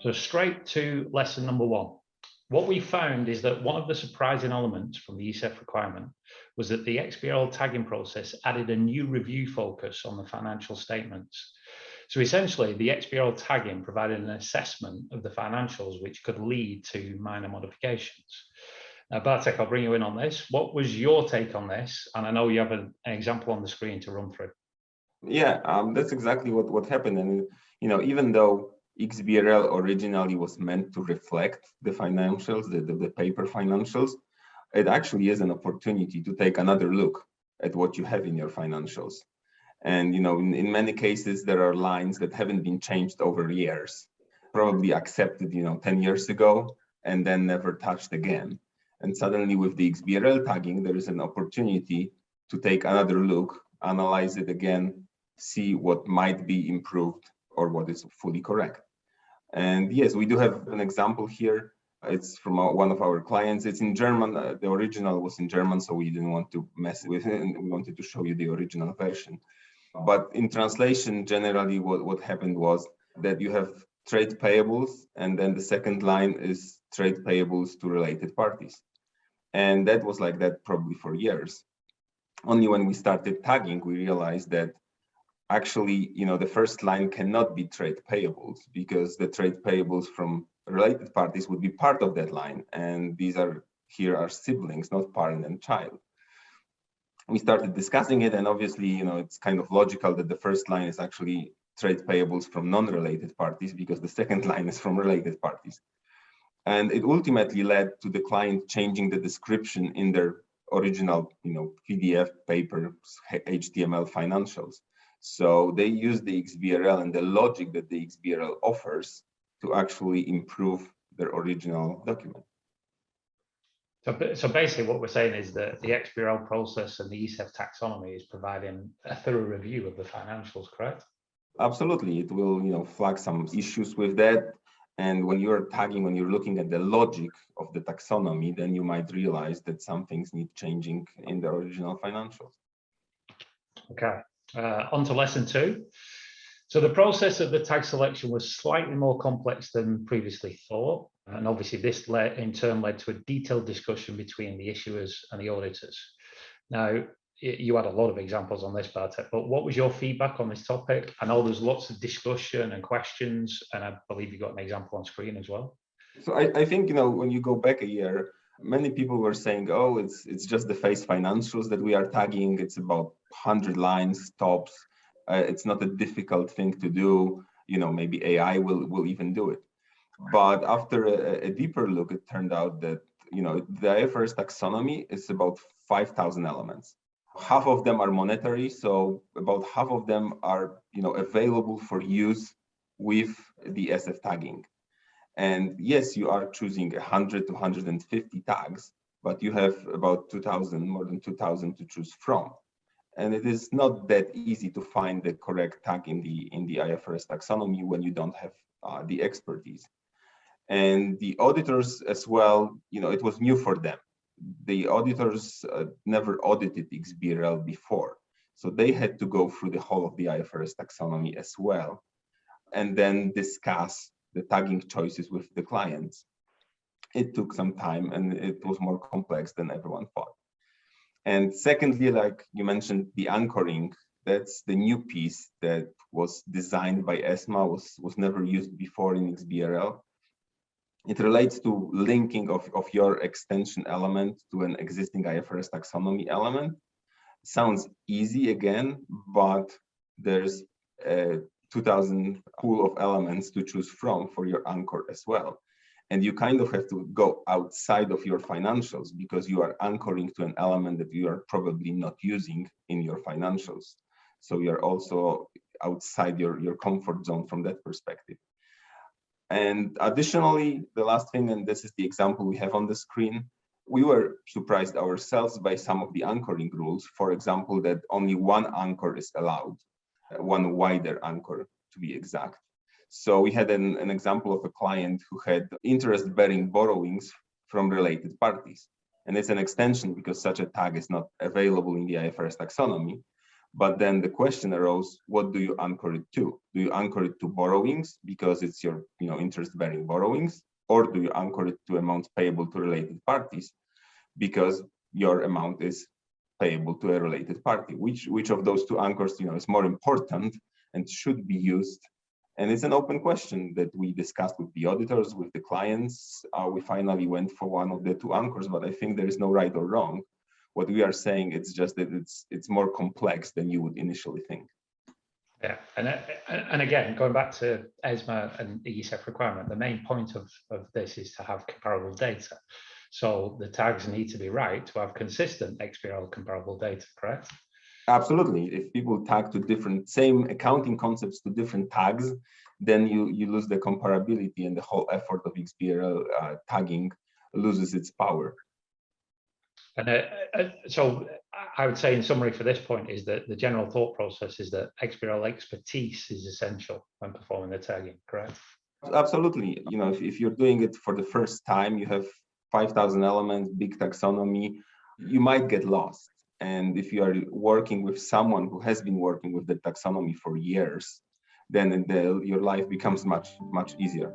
So straight to lesson number one. What we found is that one of the surprising elements from the ESEF requirement was that the XBRL tagging process added a new review focus on the financial statements. So essentially, the XBRL tagging provided an assessment of the financials, which could lead to minor modifications. Now, Bartek, I'll bring you in on this. What was your take on this? And I know you have an example on the screen to run through. Yeah, that's exactly what happened. And even though XBRL originally was meant to reflect the financials, the paper financials, it actually is an opportunity to take another look at what you have in your financials. And in many cases, there are lines that haven't been changed over years, probably accepted 10 years ago and then never touched again. And suddenly with the XBRL tagging, there is an opportunity to take another look, analyze it again, see what might be improved or what is fully correct. And yes, we do have an example here. It's from one of our clients. It's in German. The original was in German, so we didn't want to mess with it, and we wanted to show you the original version. But in translation, generally what happened was that you have trade payables, and then the second line is trade payables to related parties. And that was like that probably for years. Only when we started tagging, we realized that actually, the first line cannot be trade payables, because the trade payables from related parties would be part of that line. And these are siblings, not parent and child. We started discussing it, and obviously, it's kind of logical that the first line is actually trade payables from non-related parties, because the second line is from related parties. And it ultimately led to the client changing the description in their original, PDF paper HTML financials. So they use the XBRL and the logic that the XBRL offers to actually improve their original document. So basically what we're saying is that the XBRL process and the ESEF taxonomy is providing a thorough review of the financials, correct? Absolutely. It will, flag some issues with that. And when you're tagging, when you're looking at the logic of the taxonomy, then you might realize that some things need changing in the original financials. Okay, on to lesson two. So the process of the tag selection was slightly more complex than previously thought. And obviously this in turn led to a detailed discussion between the issuers and the auditors. Now, you had a lot of examples on this, Bartek, but what was your feedback on this topic? I know there's lots of discussion and questions, and I believe you got an example on screen as well. So I think, when you go back a year, many people were saying, oh, it's just the face financials that we are tagging. It's about 100 lines tops. It's not a difficult thing to do. Maybe AI will even do it. But after a deeper look, it turned out that, the IFRS taxonomy is about 5,000 elements. Half of them are monetary, so about half of them are, available for use with the ESEF tagging. And yes, you are choosing 100 to 150 tags, but you have about 2,000, more than 2,000 to choose from. And it is not that easy to find the correct tag in the IFRS taxonomy when you don't have the expertise. And the auditors as well, it was new for them. The auditors never audited XBRL before. So they had to go through the whole of the IFRS taxonomy as well, and then discuss the tagging choices with the clients. It took some time, and it was more complex than everyone thought. And secondly, like you mentioned, the anchoring, that's the new piece that was designed by ESMA, was never used before in XBRL. It relates to linking of your extension element to an existing IFRS taxonomy element. Sounds easy again, but there's a 2,000 pool of elements to choose from for your anchor as well. And you kind of have to go outside of your financials, because you are anchoring to an element that you are probably not using in your financials. So you're also outside your comfort zone from that perspective. And additionally, the last thing, and this is the example we have on the screen, we were surprised ourselves by some of the anchoring rules. For example, that only one anchor is allowed, one wider anchor to be exact. So we had an example of a client who had interest-bearing borrowings from related parties. And it's an extension because such a tag is not available in the IFRS taxonomy. But then the question arose, what do you anchor it to? Do you anchor it to borrowings because it's your interest-bearing borrowings? Or do you anchor it to amounts payable to related parties because your amount is payable to a related party? Which of those two anchors is more important and should be used? And it's an open question that we discussed with the auditors, with the clients. We finally went for one of the two anchors, but I think there is no right or wrong. What we are saying, it's just that it's more complex than you would initially think. Yeah, and again, going back to ESMA and the ESEF requirement, the main point of this is to have comparable data. So the tags need to be right to have consistent XBRL comparable data, correct? Absolutely. If people tag to same accounting concepts to different tags, then you lose the comparability, and the whole effort of XBRL tagging loses its power. And so I would say in summary for this point is that the general thought process is that XBRL expertise is essential when performing the tagging, correct? Absolutely. If you're doing it for the first time, you have 5,000 elements, big taxonomy, you might get lost. And if you are working with someone who has been working with the taxonomy for years, then your life becomes much, much easier.